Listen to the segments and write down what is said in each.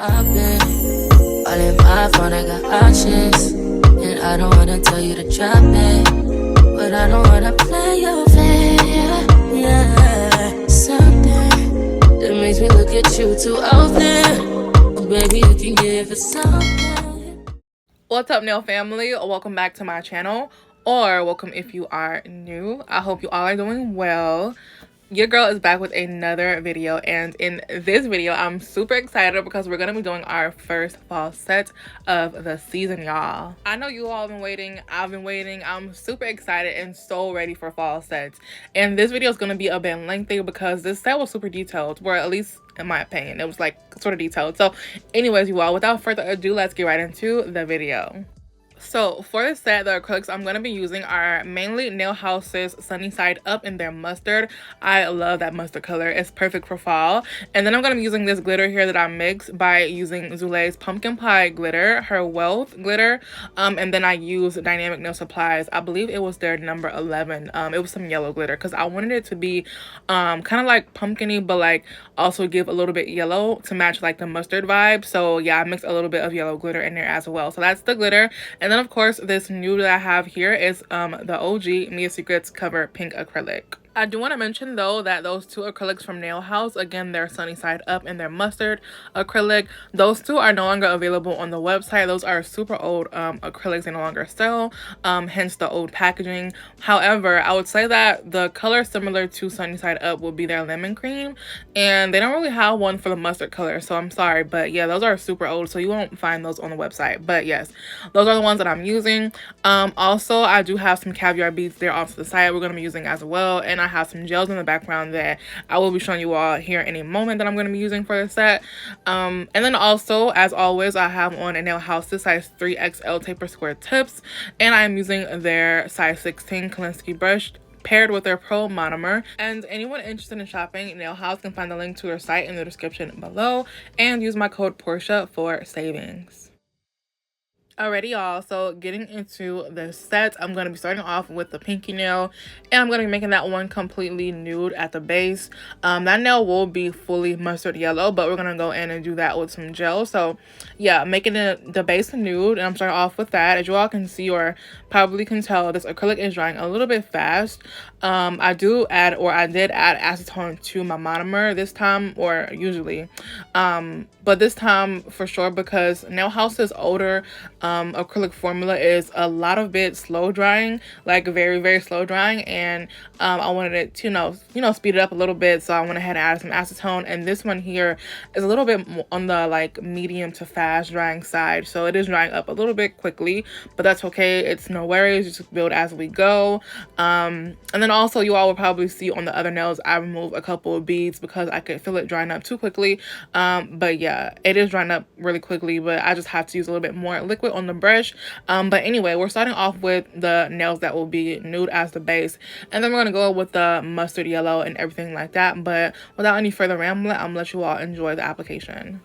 I've been all in my phone, I got options. And I don't wanna tell you to drop it, but I don't wanna play your fair. Yeah, something that makes me look at you too often. Baby, you can give it something. What's up, nail family? Welcome back to my channel, or welcome if you are new. I hope you all are doing well. Your girl is back with another video, and in this video I'm super excited because we're gonna be doing our first fall set of the season, y'all. I know you all have been waiting, I've been waiting. I'm super excited and so ready for fall sets, and this video is gonna be a bit lengthy because this set was super detailed, or at least in my opinion it was like sort of detailed. So anyways, you all, without further ado, let's get right into the video. So for this set, the acrylics I'm going to be using are mainly Nail House's Sunny Side Up in their mustard. I love that mustard color. It's perfect for fall. And then I'm going to be using this glitter here that I mixed by using Zule's Pumpkin Pie glitter, her Wealth glitter. And then I used Dynamic Nail Supplies. I believe it was their number 11. It was some yellow glitter because I wanted it to be kind of like pumpkin-y, but like also give a little bit yellow to match like the mustard vibe. So yeah, I mixed a little bit of yellow glitter in there as well. So that's the glitter. And then of course this nude that I have here is the OG Mia Secrets Cover Pink Acrylic. I do want to mention though that those two acrylics from Nail House, again, their Sunny Side Up and their Mustard acrylic, those two are no longer available on the website. Those are super old acrylics. They no longer sell, hence the old packaging. However, I would say that the color similar to Sunny Side Up would be their Lemon Cream, and they don't really have one for the mustard color, so I'm sorry, but yeah, those are super old, so you won't find those on the website. But yes, those are the ones that I'm using. Also, I do have some caviar beads there off to the side we're going to be using as well, and I have some gels in the background that I will be showing you all here in a moment that I'm going to be using for the set. And then also, as always, I have on a Nail House size 3XL taper square tips, and I'm using their size 16 Kolinsky brush paired with their Pro Monomer. And anyone interested in shopping Nail House can find the link to their site in the description below and use my code PORCHE for savings. Alrighty, y'all, so getting into the set, I'm going to be starting off with the pinky nail, and I'm going to be making that one completely nude at the base. That nail will be fully mustard yellow, but we're going to go in and do that with some gel. So yeah, making the base nude, and I'm starting off with that. As you all can see, or probably can tell, this acrylic is drying a little bit fast. I did add acetone to my monomer this time, or usually, but this time for sure, because Nail House's older acrylic formula is a lot of bit slow drying, like very, very slow drying, and I wanted it to speed it up a little bit, so I went ahead and added some acetone. And this one here is a little bit more on the like medium to fast drying side, so it is drying up a little bit quickly, but that's okay. It's no worries, just build as we go. And then also, you all will probably see on the other nails I removed a couple of beads because I could feel it drying up too quickly. But yeah, it is drying up really quickly, but I just have to use a little bit more liquid on the brush. But anyway, we're starting off with the nails that will be nude as the base, and then we're going to go with the mustard yellow and everything like that. But without any further rambling, I'm gonna let you all enjoy the application.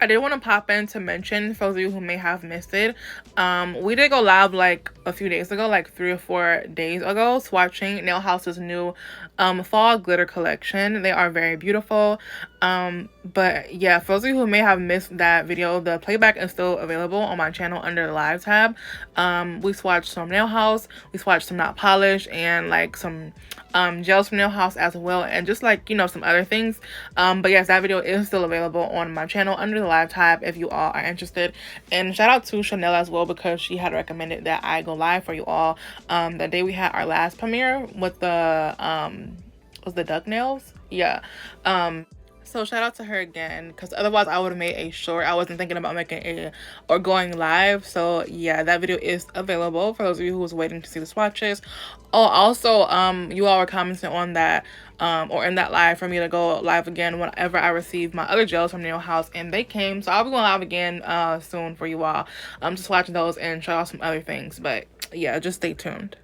I did want to pop in to mention, for those of you who may have missed it, we did go live like a few days ago, like 3 or 4 days ago, swatching Nail House's new fall glitter collection. They are very beautiful. But yeah, for those of you who may have missed that video, the playback is still available on my channel under the live tab. We swatched some Nail House, we swatched some Not Polish, and like some gels from Nail House as well, and just like, you know, some other things. But yes, that video is still available on my channel under the live tab if you all are interested. And shout out to Chanel as well, because she had recommended that I go live for you all the day we had our last premiere with the was the duck nails. Yeah. So shout out to her again, because otherwise I would have made a short. I wasn't thinking about making a or going live. So yeah, that video is available for those of you who was waiting to see the swatches. Oh, also you all were commenting on that or in that live for me to go live again whenever I receive my other gels from Nail House, and they came. So I'll be going live again soon for you all. Just watching those and show y'all some other things. But yeah, just stay tuned.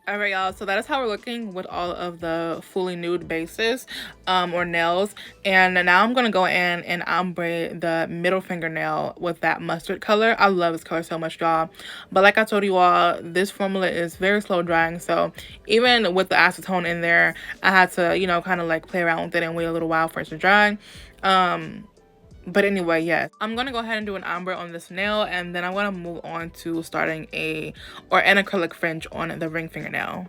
Alright y'all, so that is how we're looking with all of the fully nude bases or nails. And now I'm going to go in and ombre the middle fingernail with that mustard color. I love this color so much, y'all. But like I told you all, this formula is very slow drying, so even with the acetone in there, I had to, you know, kind of like play around with it and wait a little while for it to dry. But anyway, yes, I'm gonna go ahead and do an ombre on this nail, and then I'm gonna move on to starting an acrylic fringe on the ring fingernail.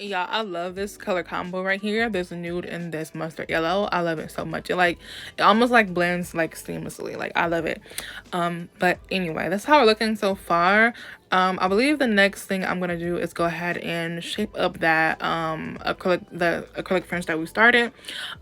Yeah, I love this color combo right here. This nude and this mustard yellow. I love it so much. It almost like blends like seamlessly. Like, I love it. But anyway, that's how we're looking so far. I believe the next thing I'm gonna do is go ahead and shape up that acrylic fringe that we started.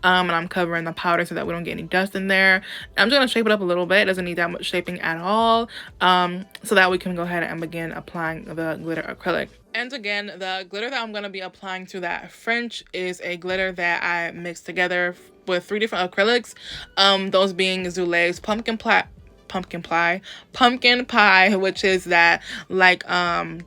And I'm covering the powder so that we don't get any dust in there. I'm just gonna shape it up a little bit. It doesn't need that much shaping at all. So that we can go ahead and begin applying the glitter acrylic. And again, the glitter that I'm going to be applying to that French is a glitter that I mixed together with 3 different acrylics. Those being Zule's pumpkin pie, which is that like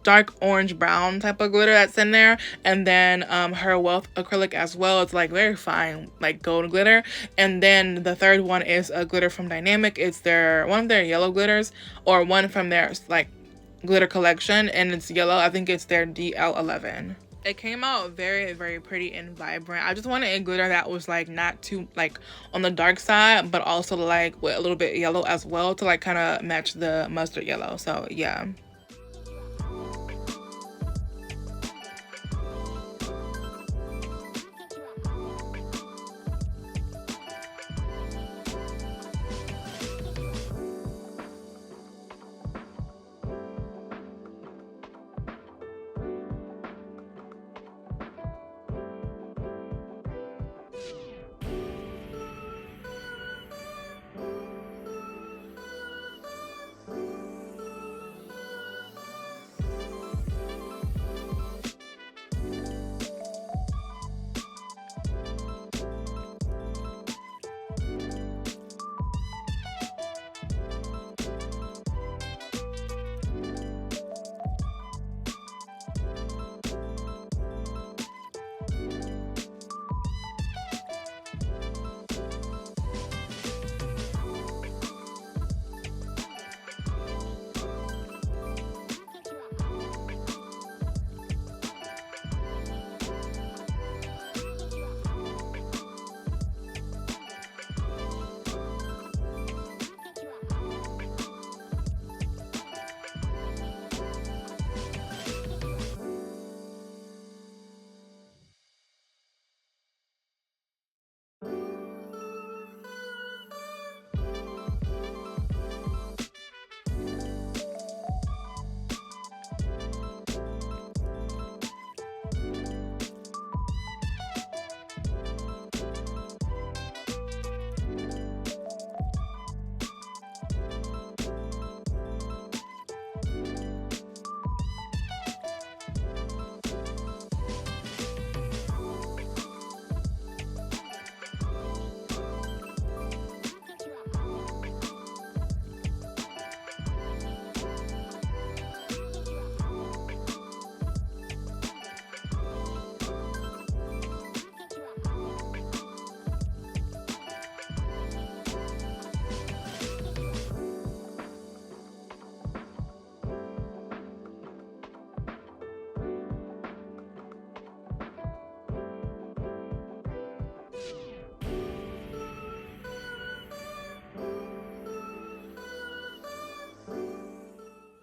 dark orange brown type of glitter that's in there, and then her Wealth acrylic as well. It's like very fine, like gold glitter. And then the third one is a glitter from Dynamic. It's one of their yellow glitters, or one from their like glitter collection, and it's yellow. I think it's their DL11. It came out very, very pretty and vibrant. I just wanted a glitter that was like not too like on the dark side, but also like with a little bit yellow as well to like kind of match the mustard yellow. So yeah.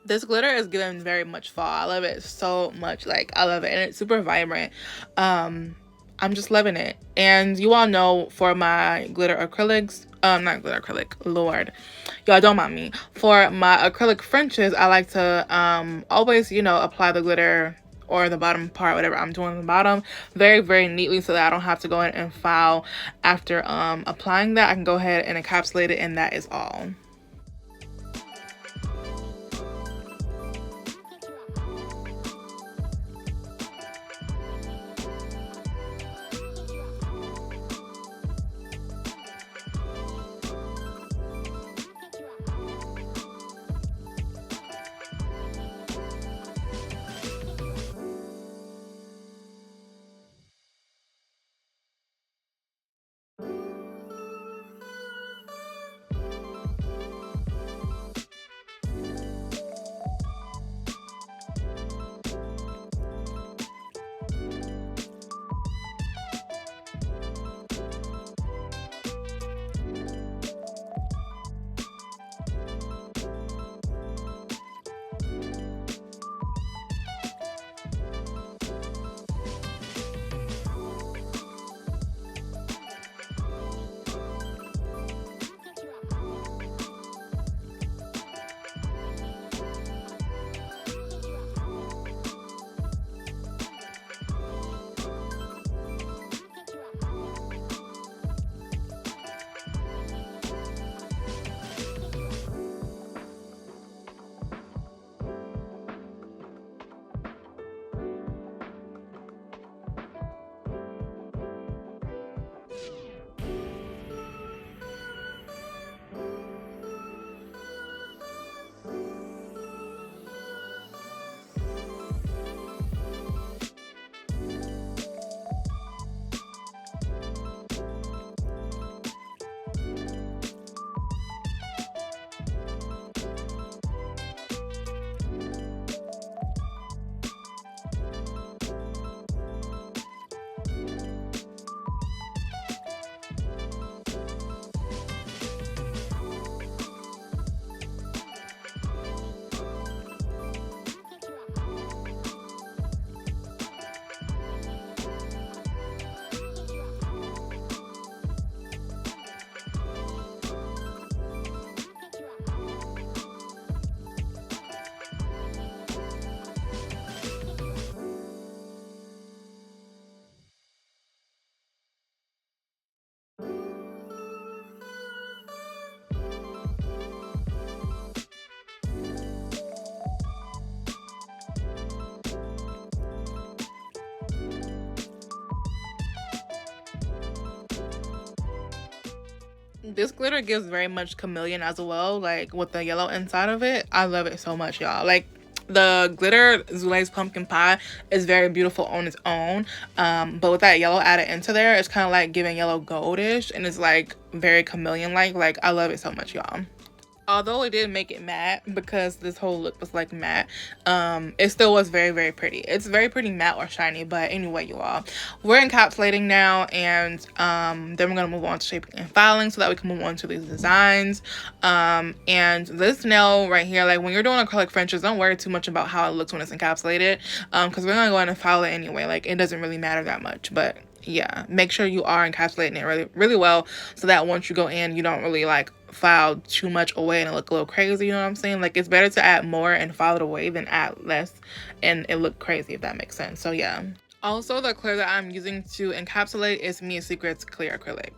This glitter is giving very much fall. I love it so much. Like, I love it, and it's super vibrant. I'm just loving it. And you all know, for my glitter acrylics, not glitter acrylic, Lord, y'all don't mind me, for my acrylic Frenches, I like to always, you know, apply the glitter, or the bottom part, whatever I'm doing on the bottom, very, very neatly, so that I don't have to go in and file after applying that. I can go ahead and encapsulate it, and that is all. This glitter gives very much chameleon as well, like with the yellow inside of it. I love it so much, y'all. Like, the glitter Zule's pumpkin pie is very beautiful on its own, but with that yellow added into there, it's kind of like giving yellow goldish, and it's like very chameleon like I love it so much, y'all. Although it did make it matte, because this whole look was like matte, it still was very, very pretty. It's very pretty matte or shiny. But anyway, you all, we're encapsulating now, and then we're gonna move on to shaping and filing so that we can move on to these designs. And this nail right here, like when you're doing acrylic Frenches, don't worry too much about how it looks when it's encapsulated, because we're gonna go in and file it anyway. Like, it doesn't really matter that much. But yeah, make sure you are encapsulating it really, really well, so that once you go in, you don't really like file too much away and it look a little crazy. You know what I'm saying? Like, it's better to add more and file it away than add less and it look crazy, if that makes sense. So yeah. Also, the clear that I'm using to encapsulate is Mia Secrets clear acrylic.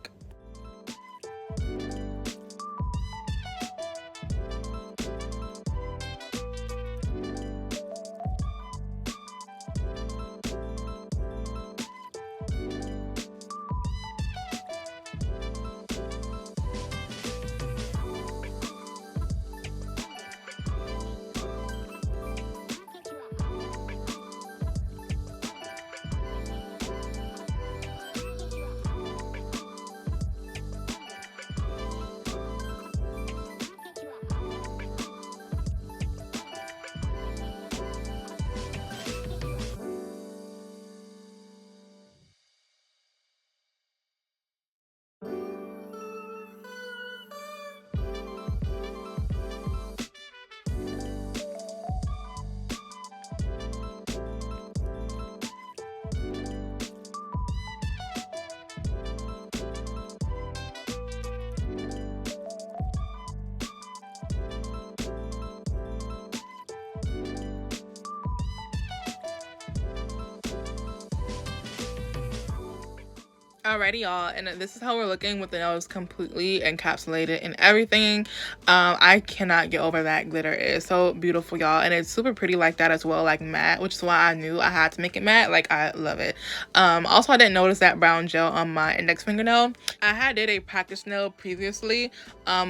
Alrighty, y'all, and this is how we're looking with the nails completely encapsulated and everything. I cannot get over that glitter. It is so beautiful, y'all, and it's super pretty like that as well, like matte, which is why I knew I had to make it matte. Like, I love it. Also, I didn't notice that brown gel on my index fingernail. I had did a practice nail previously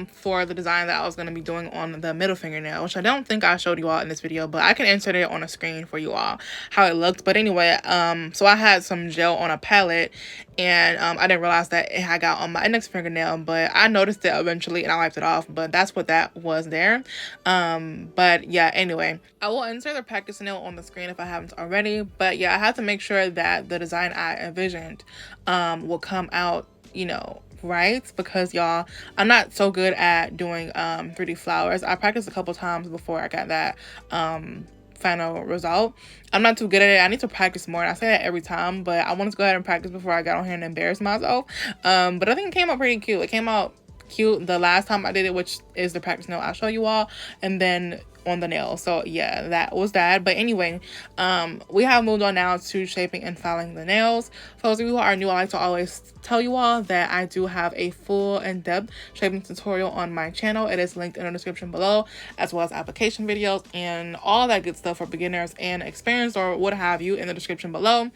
for the design that I was going to be doing on the middle fingernail, which I don't think I showed you all in this video, but I can insert it on a screen for you all how it looked. But anyway, so I had some gel on a palette, and I didn't realize that it had got on my index fingernail, but I noticed it eventually and I wiped it off. But that's what that was there. But yeah, anyway, I will insert the practice nail on the screen if I haven't already. But yeah, I had to make sure that the design I envisioned will come out, you know, right, because y'all, I'm not so good at doing 3D flowers. I practiced a couple times before I got that final result. I'm not too good at it. I need to practice more, and I say that every time, but I wanted to go ahead and practice before I got on here and embarrass myself. But I think it came out pretty cute. It came out cute the last time I did it, which is the practice nail I'll show you all, and then on the nail. So yeah, that was that. But anyway, we have moved on now to shaping and filing the nails. For those of you who are new, I like to always tell you all that I do have a full in-depth shaping tutorial on my channel. It is linked in the description below, as well as application videos and all that good stuff for beginners and experienced or what have you in the description below.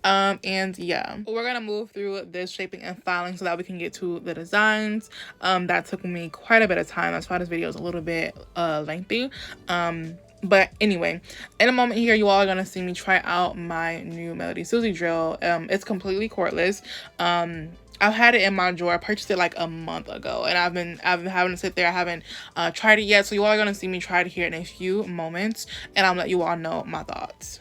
And yeah, we're gonna move through this shaping and filing so that we can get to the designs. That took me quite a bit of time. That's why this video is a little bit lengthy. But anyway, in a moment here, you all are gonna see me try out my new Melody Susie drill. It's completely cordless. I've had it in my drawer. I purchased it like a month ago, and I've been having to sit there. I haven't tried it yet, so you all are gonna see me try it here in a few moments, and I'll let you all know my thoughts.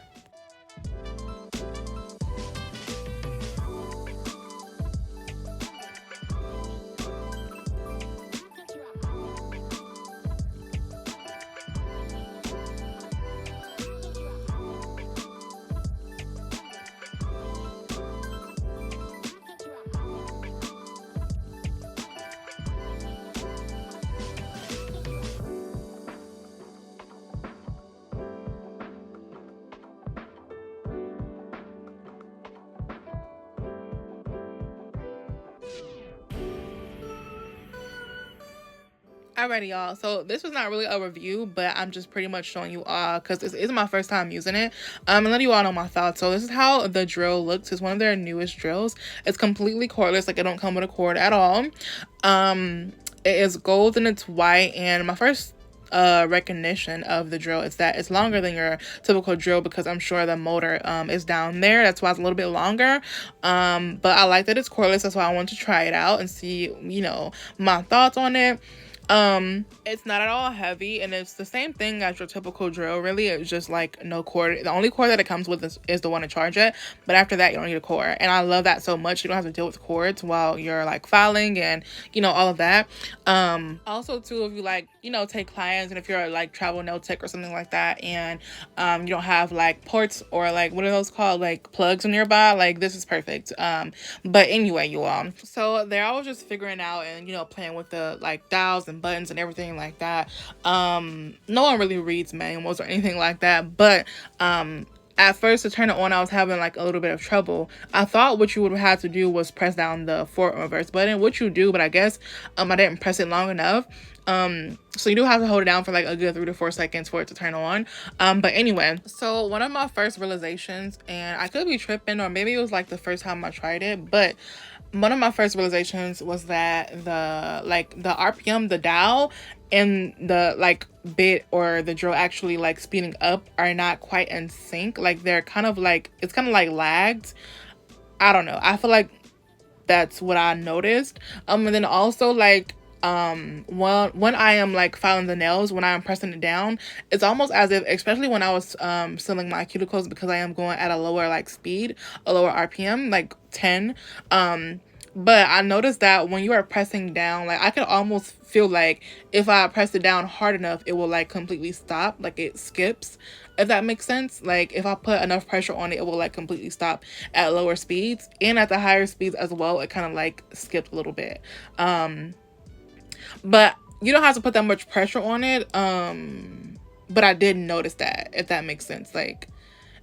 Alrighty, y'all. So this was not really a review, but I'm just pretty much showing you all because this is my first time using it. And let you all know my thoughts. So this is how the drill looks. It's one of their newest drills. It's completely cordless, like it don't come with a cord at all. It is gold and it's white. And my first recognition of the drill is that it's longer than your typical drill because I'm sure the motor is down there. That's why it's a little bit longer. But I like that it's cordless. That's why I want to try it out and see, you know, my thoughts on it. It's not at all heavy, and it's the same thing as your typical drill. Really, it's just like no cord. The only cord that it comes with is the one to charge it, but after that you don't need a cord, and I love that so much. You don't have to deal with cords while you're like filing and, you know, all of that. Also too, if you like, you know, take clients, and if you're like travel nail tech or something like that, and you don't have like ports or like, what are those called, like plugs nearby, like this is perfect. But anyway, you all, so there I was just figuring out and, you know, playing with the like dials and buttons and everything like that. No one really reads manuals or anything like that, but at first to turn it on I was having like a little bit of trouble. I thought what you would have to do was press down the forward and reverse button, which you do, but I guess I didn't press it long enough. So you do have to hold it down for like a good 3 to 4 seconds for it to turn on. But anyway, so one of my first realizations, and I could be tripping or maybe it was like the first time I tried it, but one of my first realizations was that the RPM, the dial, and the like bit or the drill actually like speeding up are not quite in sync. Like they're kind of like, it's kind of like lagged. I don't know, I feel like that's what I noticed. And then also like when I am like filing the nails, when I am pressing it down, it's almost as if, especially when I was sealing my cuticles, because I am going at a lower like speed, a lower RPM, like 10, but I noticed that when you are pressing down, like I could almost feel like if I press it down hard enough, it will like completely stop, like it skips, if that makes sense. Like if I put enough pressure on it, it will like completely stop at lower speeds, and at the higher speeds as well, it kind of like skipped a little bit. But you don't have to put that much pressure on it. But I did notice that, if that makes sense. Like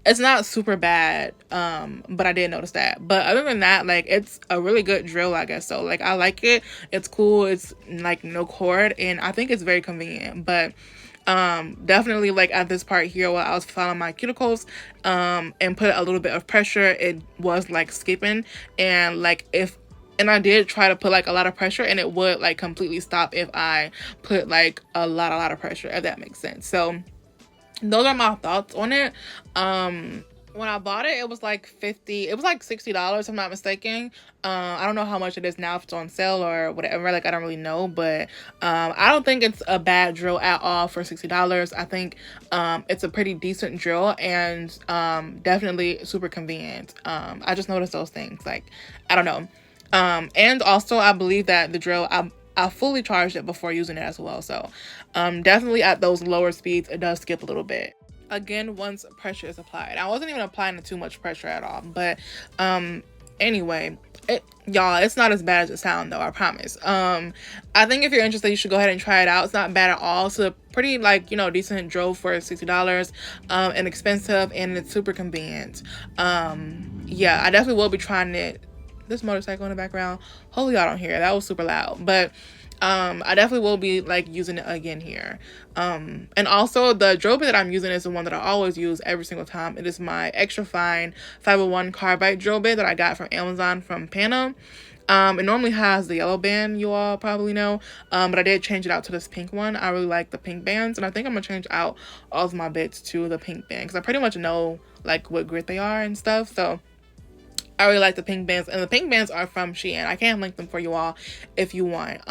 it's not super bad, but I did notice that. But other than that, like it's a really good drill, I guess. So like I like it. It's cool. It's like no cord, and I think it's very convenient. But definitely like at this part here while I was filing my cuticles and put a little bit of pressure, it was like skipping, and like and I did try to put like a lot of pressure, and it would like completely stop if I put like a lot of pressure, if that makes sense. So those are my thoughts on it. When I bought it, it was like $60 if I'm not mistaken. I don't know how much it is now, if it's on sale or whatever, like I don't really know, but I don't think it's a bad drill at all for $60. I think it's a pretty decent drill, and definitely super convenient. I just noticed those things, like I don't know. And also I believe that the drill, I fully charged it before using it as well. So definitely at those lower speeds, it does skip a little bit. Again, once pressure is applied. I wasn't even applying too much pressure at all. But anyway, y'all, it's not as bad as it sounds though, I promise. I think if you're interested, you should go ahead and try it out. It's not bad at all. It's a pretty like, you know, decent drill for $60, inexpensive, and it's super convenient. Yeah, I definitely will be trying it. This motorcycle in the background, hopefully y'all don't hear it. That was super loud. But I definitely will be like using it again here. And also the drill bit that I'm using is the one that I always use every single time. It is my extra fine 501 carbide drill bit that I got from Amazon from Pana. It normally has the yellow band, you all probably know, but I did change it out to this pink one. I really like the pink bands, and I think I'm gonna change out all of my bits to the pink band because I pretty much know like what grit they are and stuff. So I really like the pink bands, and the pink bands are from Shein. I can link them for you all if you want.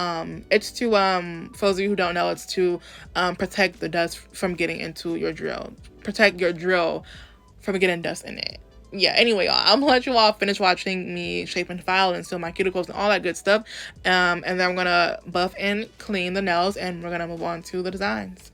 It's to for those of you who don't know, it's to protect the dust from getting into your drill. Protect your drill from getting dust in it. Yeah, anyway, y'all, I'm gonna let you all finish watching me shape and file and seal my cuticles and all that good stuff. And then I'm gonna buff and clean the nails, and we're gonna move on to the designs.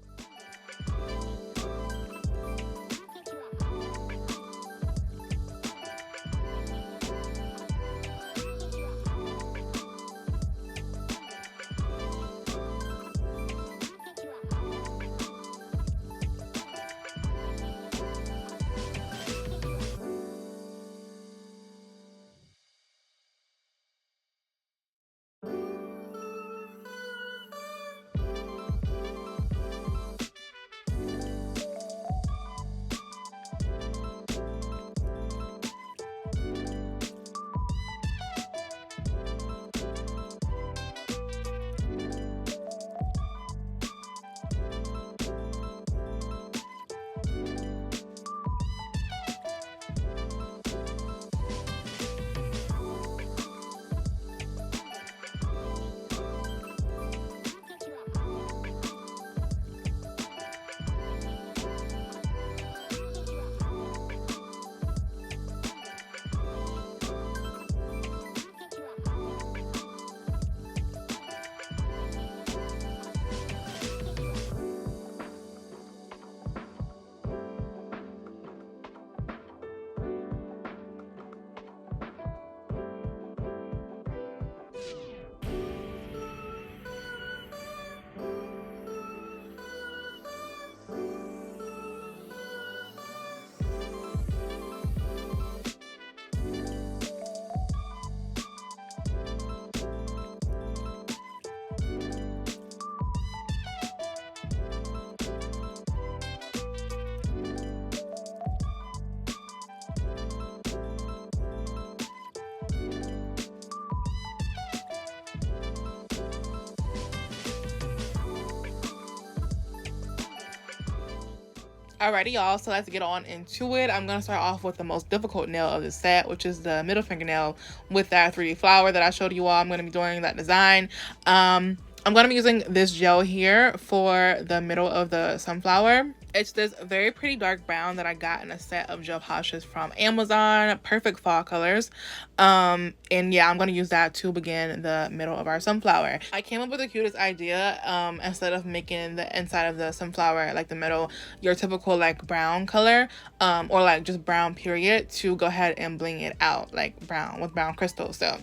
Alrighty, y'all, so let's get on into it. I'm gonna start off with the most difficult nail of the set, which is the middle fingernail with that 3D flower that I showed you all. I'm gonna be doing that design. I'm gonna be using this gel here for the middle of the sunflower. It's this very pretty dark brown that I got in a set of gel polishes from Amazon. Perfect fall colors. And yeah, I'm going to use that to begin the middle of our sunflower. I came up with the cutest idea. Instead of making the inside of the sunflower, like the middle, your typical like brown color, or like just brown period, to go ahead and bling it out like brown with brown crystals. So,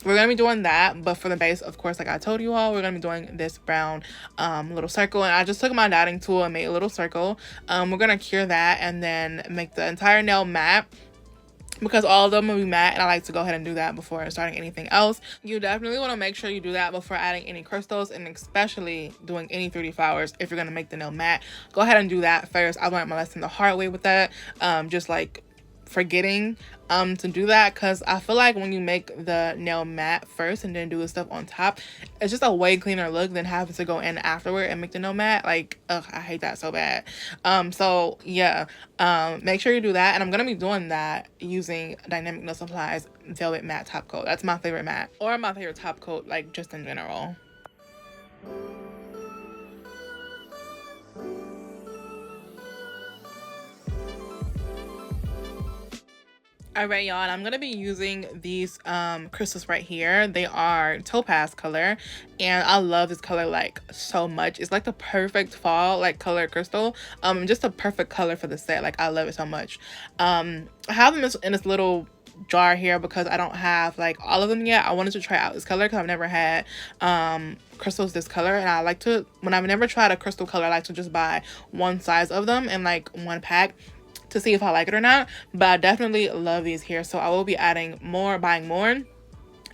we're gonna be doing that, but for the base, of course, like I told you all, we're gonna be doing this brown little circle. And I just took my dotting tool and made a little circle. We're gonna cure that and then make the entire nail matte, because all of them will be matte, and I like to go ahead and do that before starting anything else. You definitely want to make sure you do that before adding any crystals, and especially doing any 3D flowers. If you're gonna make the nail matte, go ahead and do that first. I learned my lesson the hard way with that, just like forgetting to do that, because I feel like when you make the nail matte first and then do the stuff on top, it's just a way cleaner look than having to go in afterward and make the nail matte. Like, ugh, I hate that so bad. So yeah, make sure you do that, and I'm gonna be doing that using Dynamic Nail Supply's Velvet Matte Top Coat. That's my favorite matte, or my favorite top coat, like just in general. Alright, y'all, and I'm gonna be using these crystals right here. They are topaz color, and I love this color like so much. It's like the perfect fall like color crystal, just a perfect color for the set. Like, I love it so much. I have them in this little jar here because I don't have like all of them yet. I wanted to try out this color because I've never had crystals this color, and I like to, when I've never tried a crystal color, I like to just buy one size of them in like one pack to see if I like it or not. But I definitely love these here, so I will be adding more, buying more.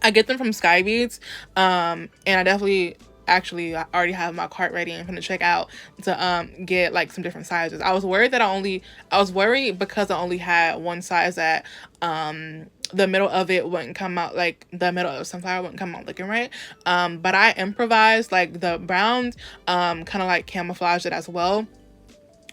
I get them from Sky Beads, and I definitely actually I already have my cart ready and gonna check out to get like some different sizes. I was worried because I only had one size that the middle of it wouldn't come out, like the middle of sunflower wouldn't come out looking right. But I improvised like the browns, kind of like camouflaged it as well,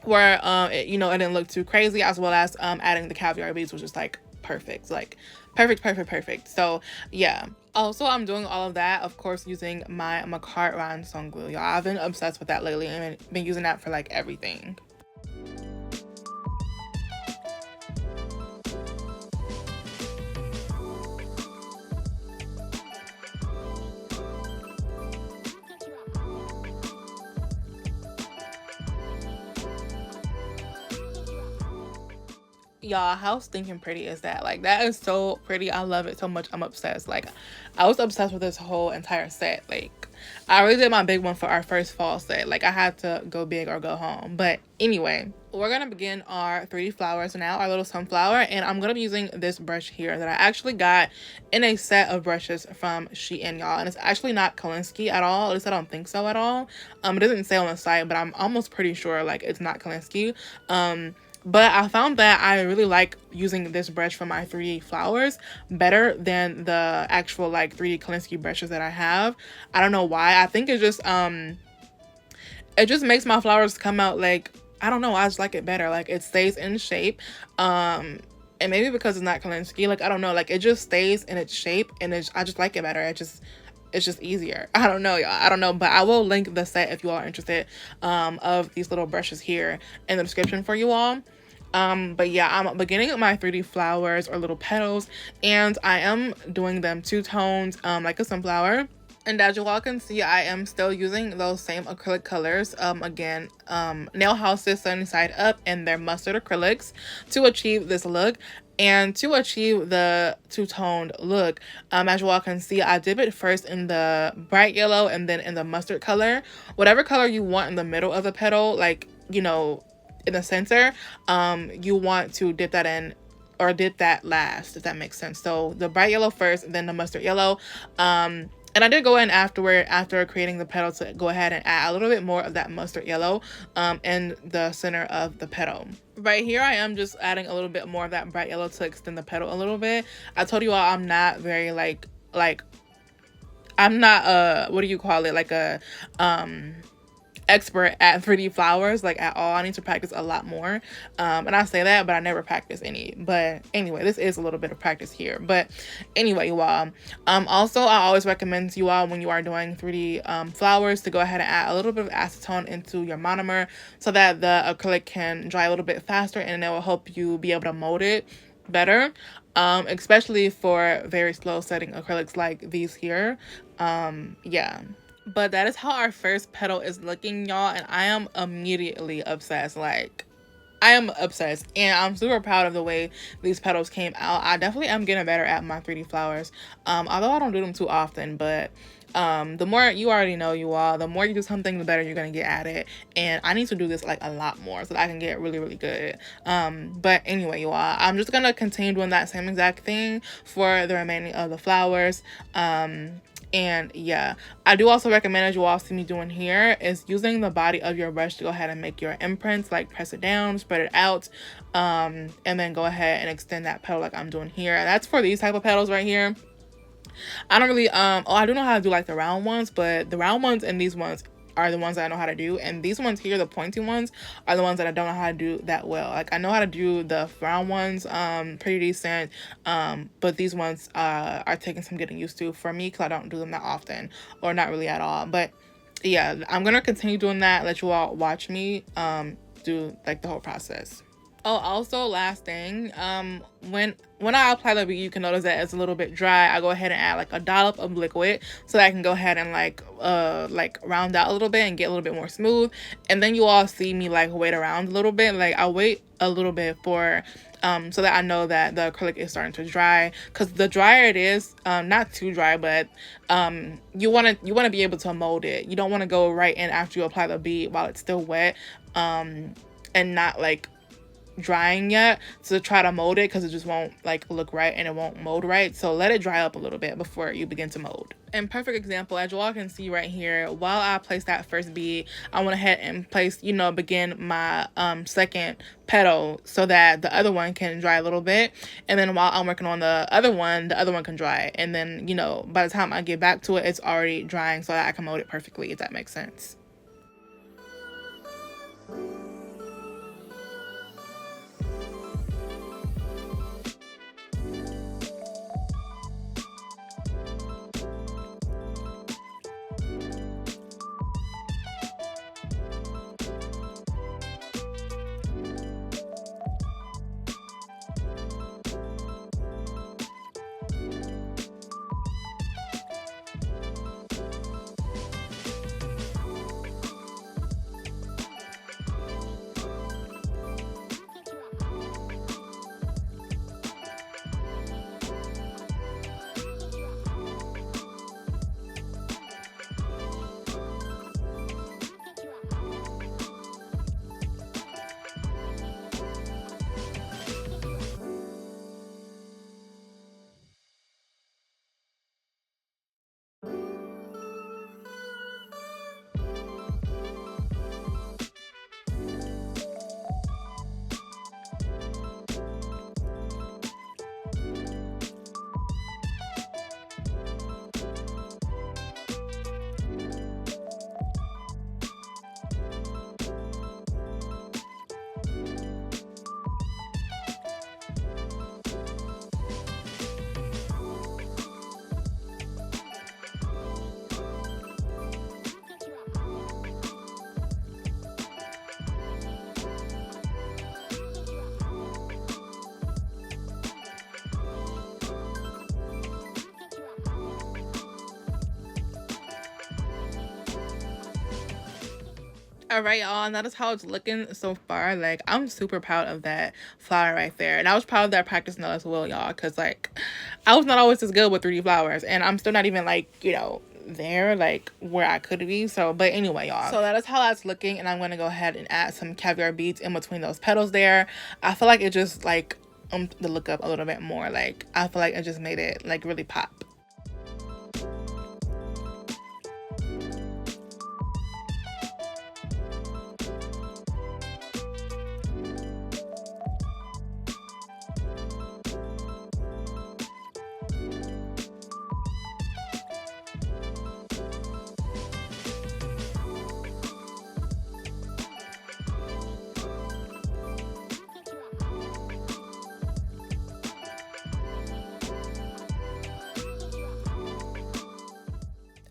where it, you know, it didn't look too crazy, as well as adding the caviar beads was just like perfect, like perfect. So yeah, also I'm doing all of that, of course, using my Macart rhinestone glue. Y'all, I've been obsessed with that lately and been using that for like everything. Y'all, how stinking pretty is that? Like, that is so pretty. I love it so much. I'm obsessed. Like, I was obsessed with this whole entire set. Like, I really did my big one for our first fall set. Like, I had to go big or go home. But anyway, we're gonna begin our 3D flowers now, our little sunflower, and I'm gonna be using this brush here that I actually got in a set of brushes from Shein, y'all. And it's actually not Kolinsky at all. At least I don't think so at all. It doesn't say on the site, but I'm almost pretty sure like it's not Kolinsky. But I found that I really like using this brush for my 3D flowers better than the actual like 3D Kolinsky brushes that I have. I don't know why. I think it just makes my flowers come out like, I don't know, I just like it better. Like, it stays in shape. And maybe because it's not Kolinsky, like, I don't know, like, it just stays in its shape, and I just like it better. It's just easier. I don't know, y'all. I don't know, but I will link the set if you all are interested of these little brushes here in the description for you all. But yeah, I'm beginning with my 3D flowers or little petals, and I am doing them two tones, like a sunflower. And as you all can see, I am still using those same acrylic colors, again, Nail House's Sunny Side Up and their mustard acrylics, to achieve this look. And to achieve the two-toned look, as you all can see, I dip it first in the bright yellow and then in the mustard color. Whatever color you want in the middle of the petal, like, you know, in the center, you want to dip that in, or dip that last, if that makes sense. So the bright yellow first, then the mustard yellow. And I did go in afterward, after creating the petal, to go ahead and add a little bit more of that mustard yellow in the center of the petal. Right here, I am just adding a little bit more of that bright yellow to extend the petal a little bit. I told you all I'm not very like I'm not what do you call it, like a expert at 3D flowers, like, at all. I need to practice a lot more. And I say that, but I never practice any. But anyway, this is a little bit of practice here. But anyway, you all, also, I always recommend to you all, when you are doing 3D flowers, to go ahead and add a little bit of acetone into your monomer so that the acrylic can dry a little bit faster, and it will help you be able to mold it better, especially for very slow setting acrylics like these here. Yeah. But that is how our first petal is looking, y'all, and I am immediately obsessed. Like, I am obsessed, and I'm super proud of the way these petals came out. I definitely am getting better at my 3D flowers, although I don't do them too often. But the more, you already know, you all, the more you do something, the better you're gonna get at it. And I need to do this like a lot more so that I can get really, really good. But anyway, you all, I'm just gonna continue doing that same exact thing for the remaining of the flowers. And yeah, I do also recommend, as you all see me doing here, is using the body of your brush to go ahead and make your imprints. Like, press it down, spread it out, and then go ahead and extend that petal like I'm doing here. And that's for these type of petals right here. I don't really I do know how to do like the round ones, but the round ones and these ones are the ones that I know how to do, and these ones here, the pointy ones, are the ones that I don't know how to do that well. Like, I know how to do the round ones pretty decent, but these ones are taking some getting used to for me, because I don't do them that often, or not really at all. But yeah, I'm gonna continue doing that, let you all watch me do like the whole process. Oh, also, last thing, when I apply the bead, you can notice that it's a little bit dry. I go ahead and add like a dollop of liquid so that I can go ahead and like round out a little bit and get a little bit more smooth. And then you all see me like wait around a little bit. Like, I'll wait a little bit for so that I know that the acrylic is starting to dry, because the drier it is, not too dry, but you want to be able to mold it. You don't want to go right in after you apply the bead while it's still wet, and not like drying yet, to try to mold it, because it just won't like look right and it won't mold right. So let it dry up a little bit before you begin to mold. And perfect example, as you all can see right here, while I placed that first bead, I went ahead and placed, begin my second petal so that the other one can dry a little bit. And then while I'm working on the other one can dry. And then, by the time I get back to it, it's already drying so that I can mold it perfectly, if that makes sense. All right, y'all, and that is how it's looking so far. Like, I'm super proud of that flower right there, and I was proud of that practice note as well, y'all, because like I was not always as good with 3D flowers, and I'm still not even like there like where I could be. So, but anyway, y'all, so that is how that's looking, and I'm gonna go ahead and add some caviar beads in between those petals there. I feel like it just like the look up a little bit more. Like, I feel like it just made it like really pop.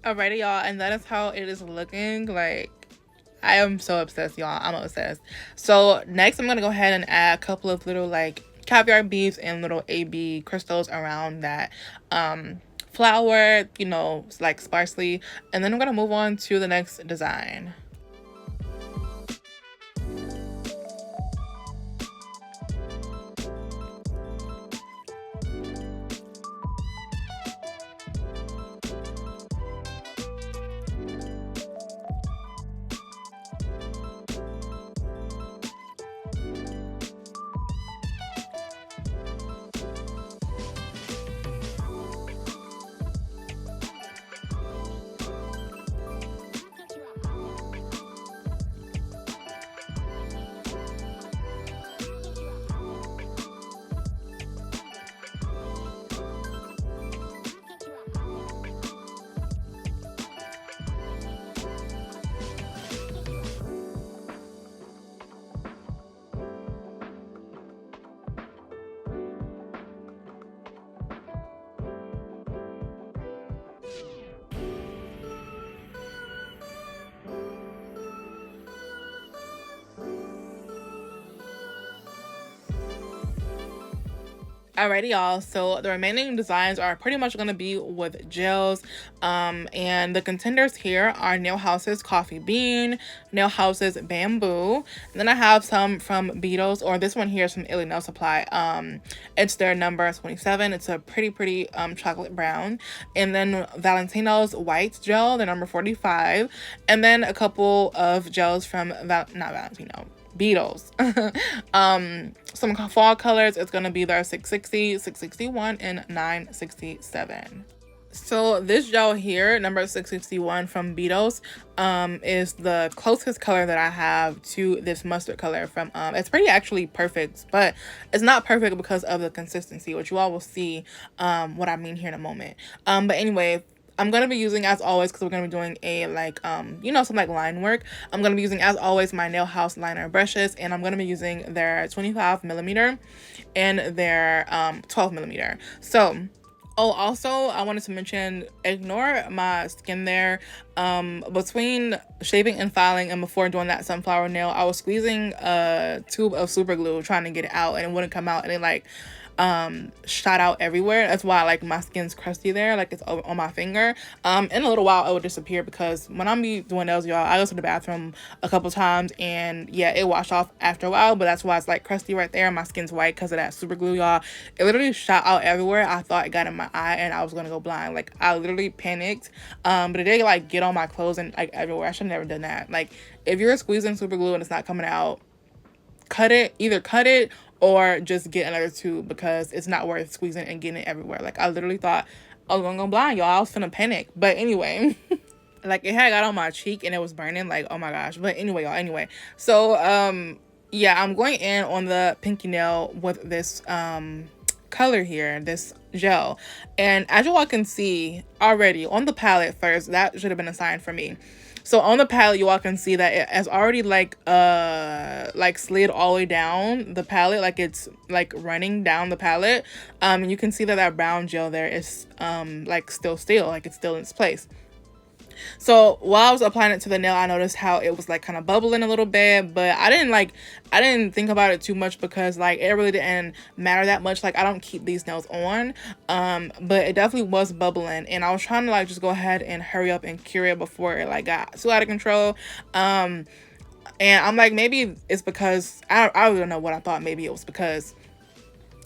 Alrighty, y'all, and that is how it is looking. Like, I am so obsessed, y'all. I'm obsessed. So next I'm gonna go ahead and add a couple of little like caviar beads and little AB crystals around that flower, you know, like sparsely, and then I'm gonna move on to the next design. Alrighty, y'all, so the remaining designs are pretty much going to be with gels, and the contenders here are Nail House's Coffee Bean, Nail House's Bamboo, and then I have some from Beetles, or this one here is from Illy Nail Supply. It's their number 27. It's a pretty chocolate brown, and then Valentino's White Gel, the number 45, and then a couple of gels from not Valentino, Beetles. Some fall colors, it's gonna be their 660, 661, and 967. So this gel here, number 661 from Beetles, is the closest color that I have to this mustard color from, it's pretty actually perfect, but it's not perfect because of the consistency, which you all will see what I mean here in a moment. But anyway, I'm going to be using, as always, because we're going to be doing a, like, you know, some, like, line work. I'm going to be using, as always, my Nail House liner brushes, and I'm going to be using their 25mm and their 12mm. So, oh, also, I wanted to mention, ignore my skin there. Between shaving and filing and before doing that sunflower nail, I was squeezing a tube of super glue trying to get it out, and it wouldn't come out, and it, like, shot out everywhere. That's why, like, my skin's crusty there, like it's on my finger. In a little while it will disappear, because when I'm doing nails, y'all, I go to the bathroom a couple times, and yeah, it washed off after a while, but that's why it's like crusty right there. My skin's white because of that super glue, y'all. It literally shot out everywhere. I thought it got in my eye and I was gonna go blind. Like, I literally panicked. But it did, like, get on my clothes and, like, everywhere. I should have never done that. Like, if you're squeezing super glue and it's not coming out, either cut it or just get another tube, because it's not worth squeezing and getting it everywhere. Like, I literally thought I was gonna go blind, y'all. I was finna panic. But anyway, like, it had got on my cheek and it was burning, like, oh my gosh. But anyway, y'all, anyway, so yeah, I'm going in on the pinky nail with this color here, this gel, and as you all can see already on the palette, first, that should have been a sign for me. So on the palette, you all can see that it has already, like slid all the way down the palette, like it's, like, running down the palette. And you can see that that brown gel there is, like, still, like, it's still in its place. So while I was applying it to the nail, I noticed how it was, like, kind of bubbling a little bit, but I didn't think about it too much, because, like, it really didn't matter that much. Like, I don't keep these nails on, but it definitely was bubbling, and I was trying to, like, just go ahead and hurry up and cure it before it, like, got too out of control. And I'm like, maybe it's because I don't know what I thought. Maybe it was because,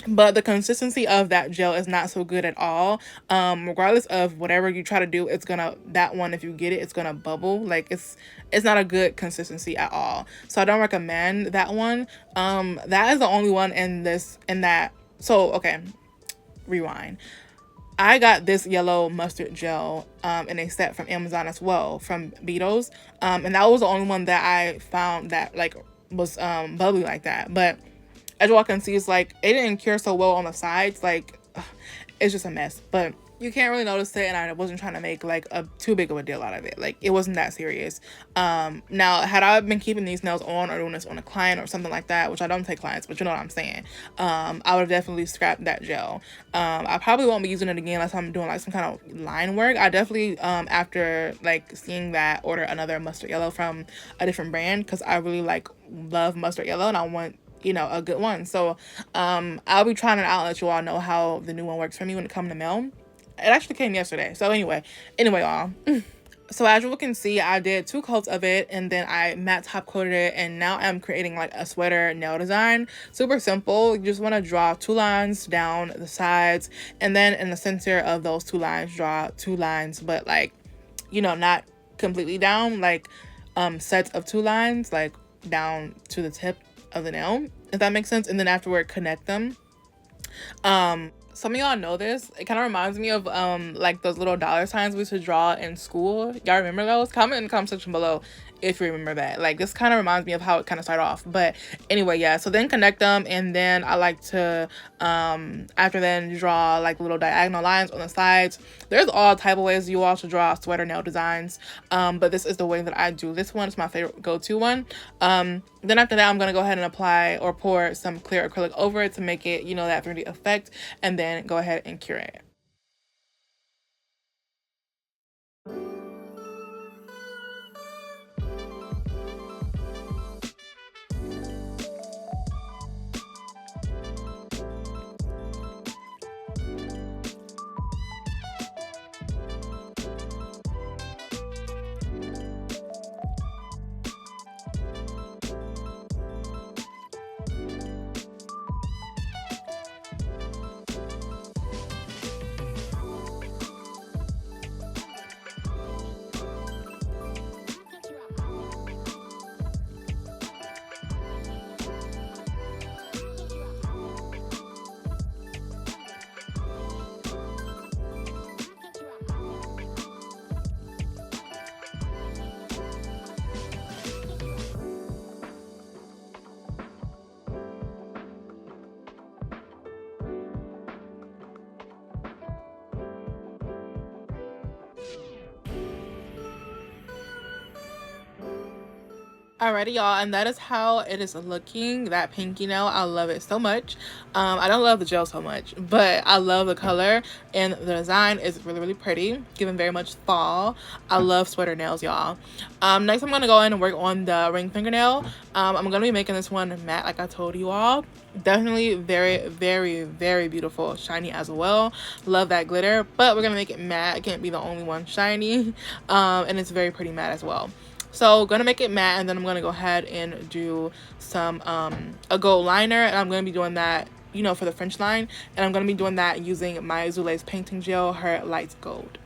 but the consistency of that gel is not so good at all. Regardless of whatever you try to do, it's gonna, that one, if you get it, it's gonna bubble. Like, it's not a good consistency at all. So I don't recommend that one. That is the only one in that. So, okay, rewind. I got this yellow mustard gel in a set from Amazon as well, from Beetles. And that was the only one that I found that, like, was bubbly like that. But as you all can see, it's like, it didn't cure so well on the sides. Like, it's just a mess. But you can't really notice it, and I wasn't trying to make like a too big of a deal out of it. Like, it wasn't that serious. Now, had I been keeping these nails on or doing this on a client or something like that, which I don't take clients, but you know what I'm saying, I would have definitely scrapped that gel. I probably won't be using it again unless I'm doing like some kind of line work. I definitely, after like seeing that, order another mustard yellow from a different brand, because I really love mustard yellow, and I want, you know, a good one. So I'll be trying it out and let you all know how the new one works for me when it comes to mail. It actually came yesterday. So anyway, y'all. So as you can see, I did 2 coats of it, and then I matte top coated it, and now I'm creating like a sweater nail design. Super simple. You just want to draw 2 lines down the sides, and then in the center of those 2 lines, draw 2 lines, but like, you know, not completely down, like sets of 2 lines, like down to the tip of the nail, if that makes sense. And then afterward, connect them. Some of y'all know this. It kind of reminds me of like those little dollar signs we used to draw in school. Y'all remember those? Comment in the comment section below if you remember that. Like, this kind of reminds me of how it kind of started off. But anyway, yeah, so then connect them, and then I like to after then draw like little diagonal lines on the sides. There's all type of ways you all should draw sweater nail designs, but this is the way that I do this one. It's my favorite go-to one. Then after that, I'm gonna go ahead and apply or pour some clear acrylic over it to make it, you know, that 3D effect, and then go ahead and cure it. Alrighty, y'all, and that is how it is looking. That pinky nail, I love it so much. I don't love the gel so much, but I love the color, and the design is really, really pretty, giving very much fall. I love sweater nails, y'all. Next, I'm gonna go in and work on the ring fingernail. I'm gonna be making this one matte, like I told you all. Definitely very, very, very beautiful, shiny as well. Love that glitter, but we're gonna make it matte. It can't be the only one shiny, and it's very pretty matte as well. So gonna make it matte, and then I'm gonna go ahead and do some a gold liner, and I'm gonna be doing that, you know, for the French line, and I'm gonna be doing that using my Zule's painting gel, her light gold.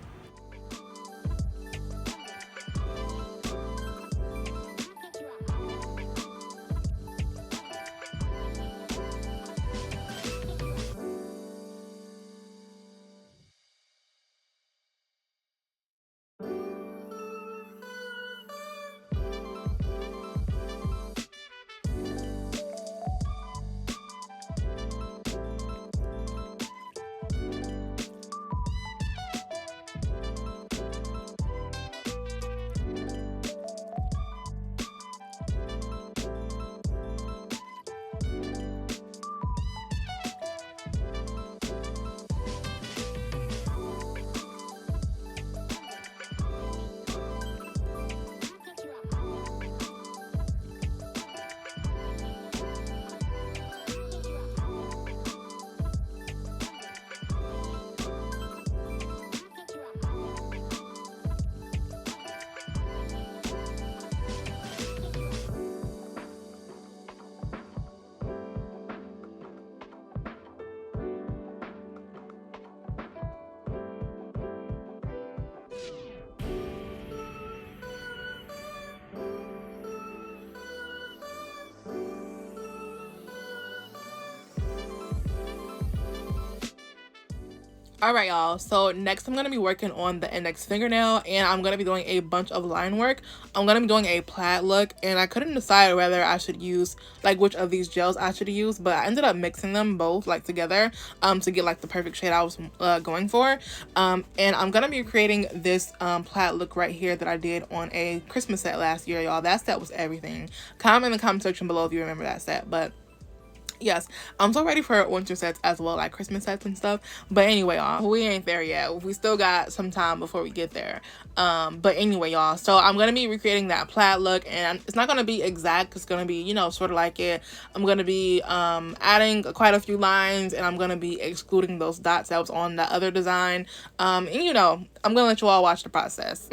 All right, y'all, so next I'm going to be working on the index fingernail, and I'm going to be doing a bunch of line work. I'm going to be doing a plaid look, and I couldn't decide whether I should use, like, which of these gels I should use, but I ended up mixing them both, like, together to get, like, the perfect shade I was going for. And I'm going to be creating this plaid look right here that I did on a Christmas set last year, y'all. That set was everything. Comment in the comment section below if you remember that set, but yes, I'm so ready for winter sets as well, like Christmas sets and stuff. But anyway, y'all, we ain't there yet. We still got some time before we get there. But anyway, y'all, so I'm gonna be recreating that plaid look, and it's not gonna be exact. It's gonna be, you know, sort of like it. I'm gonna be adding quite a few lines, and I'm gonna be excluding those dots that was on the other design. And you know, I'm gonna let you all watch the process.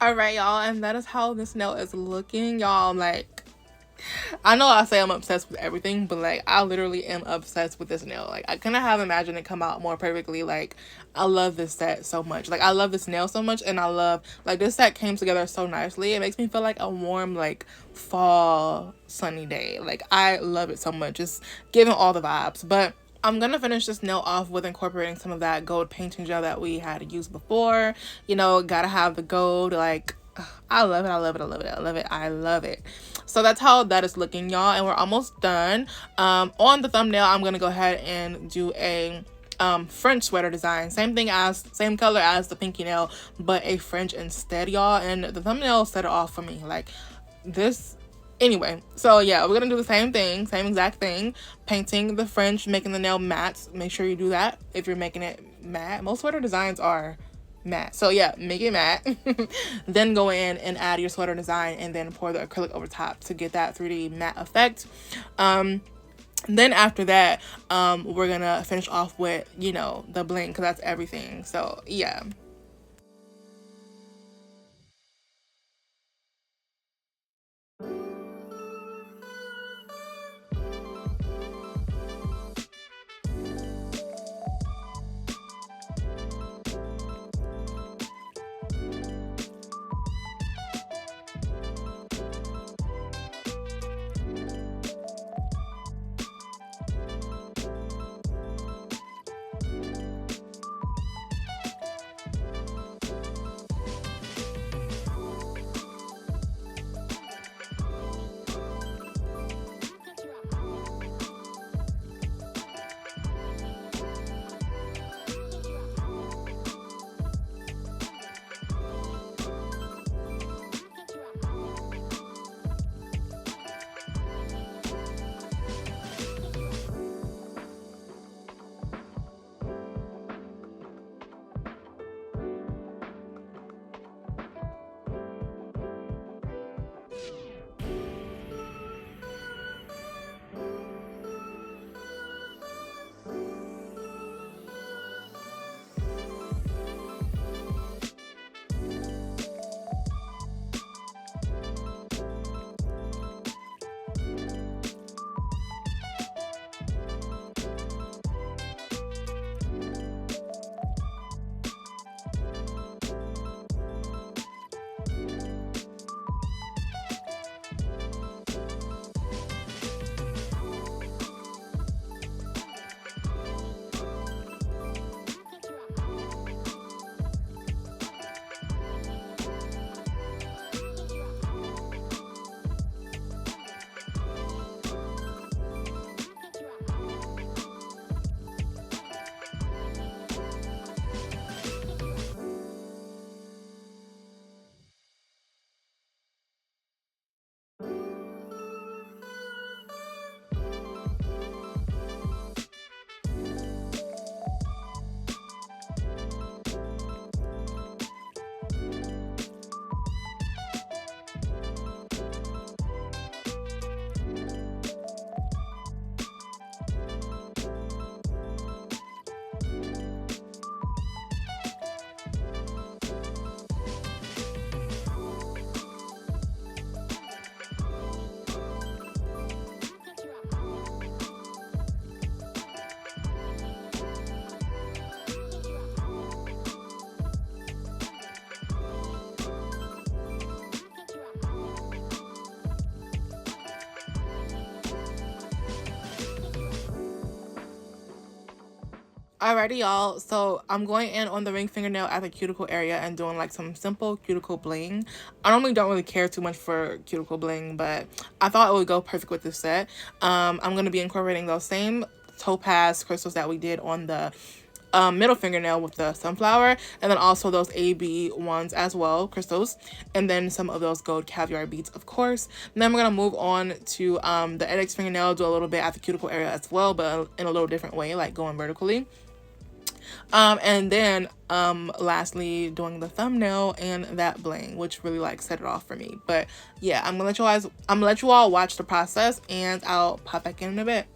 All right, y'all, and that is how this nail is looking, y'all. Like, I know I say I'm obsessed with everything, but like, I literally am obsessed with this nail. Like, I couldn't have imagined it come out more perfectly. Like, I love this set so much. Like, I love this nail so much, and I love, like, this set came together so nicely. It makes me feel like a warm, like, fall sunny day. Like, I love it so much. It's giving all the vibes. But I'm gonna finish this nail off with incorporating some of that gold painting gel that we had used before. You know, gotta have the gold. Like, I love it, I love it, I love it, I love it, I love it. So that's how that is looking, y'all, and we're almost done. On the thumbnail, I'm gonna go ahead and do a French sweater design, same color as the pinky nail, but a French instead, y'all. And the thumbnail set it off for me, like this. Anyway, so yeah, we're gonna do the same thing, same exact thing, painting the French, making the nail matte. Make sure you do that if you're making it matte. Most sweater designs are matte, so yeah, make it matte. Then go in and add your sweater design, and then pour the acrylic over top to get that 3D matte effect. Then after that, we're gonna finish off with, you know, the bling, because that's everything. So yeah. Alrighty, y'all, so I'm going in on the ring fingernail at the cuticle area and doing like some simple cuticle bling. I normally don't really care too much for cuticle bling, but I thought it would go perfect with this set. I'm going to be incorporating those same topaz crystals that we did on the middle fingernail with the sunflower, and then also those AB ones as well, crystals, and then some of those gold caviar beads, of course. And then we're gonna move on to the index fingernail, do a little bit at the cuticle area as well, but in a little different way, like going vertically. And then lastly doing the thumbnail and that bling, which really like set it off for me. But yeah, I'm gonna let you all watch the process, and I'll pop back in a bit.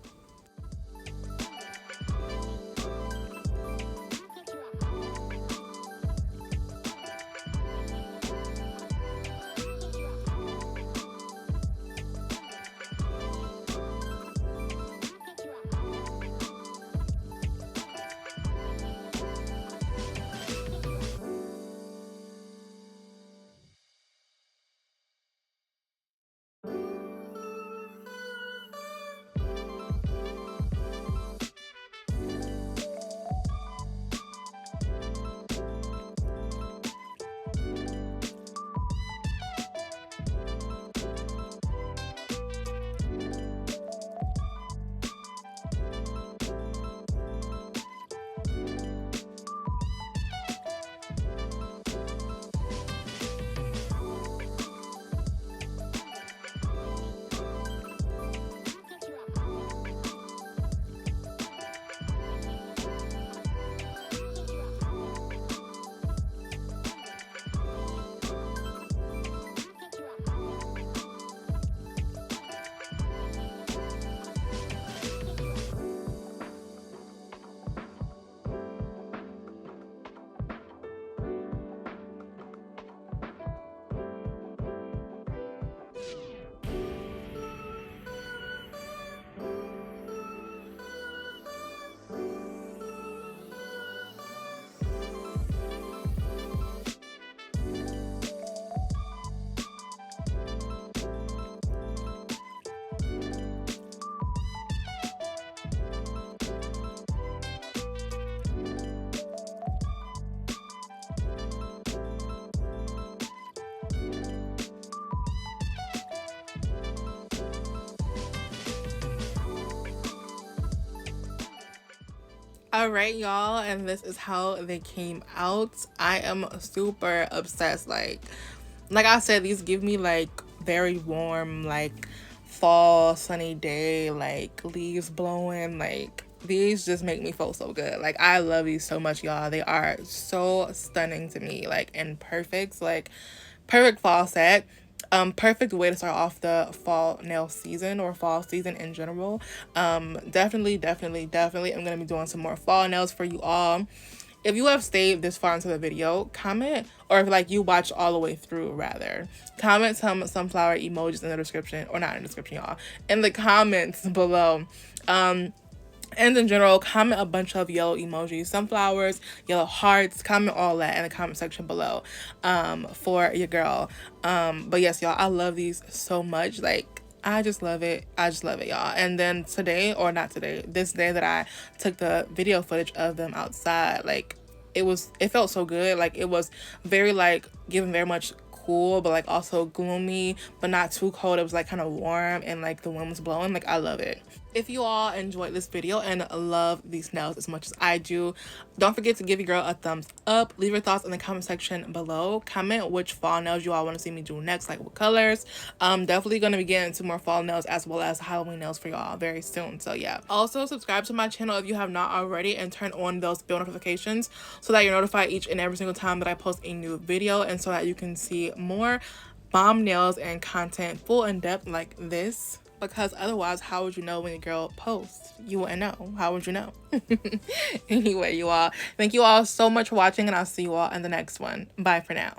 Alright, y'all, and this is how they came out. I am super obsessed. Like I said, these give me like very warm, like fall sunny day, like leaves blowing. Like these just make me feel so good. Like I love these so much, y'all. They are so stunning to me, like, and perfect, like perfect fall set. Perfect way to start off the fall nail season, or fall season in general. Definitely I'm gonna be doing some more fall nails for you all. If you have stayed this far into the video, comment, or if like you watched all the way through, rather, comment some sunflower emojis in the description, or not in the description, y'all, in the comments below. And in general, comment a bunch of yellow emojis, sunflowers, yellow hearts, comment all that in the comment section below for your girl. But yes, y'all, I love these so much. Like, I just love it. I just love it, y'all. And then today, or not today, this day that I took the video footage of them outside, like, it felt so good. Like, it was very, like, giving very much cool, but like also gloomy, but not too cold. It was like kind of warm, and like the wind was blowing. Like, I love it. If you all enjoyed this video and love these nails as much as I do, don't forget to give your girl a thumbs up. Leave your thoughts in the comment section below. Comment which fall nails you all want to see me do next, like what colors. Definitely going to be getting into more fall nails as well as Halloween nails for y'all very soon. So yeah, also subscribe to my channel if you have not already, and turn on those bell notifications so that you're notified each and every single time that I post a new video, and so that you can see more bomb nails and content full in depth like this. Because otherwise, how would you know when your girl posts? You wouldn't know. How would you know? Anyway, you all, thank you all so much for watching, and I'll see you all in the next one. Bye for now.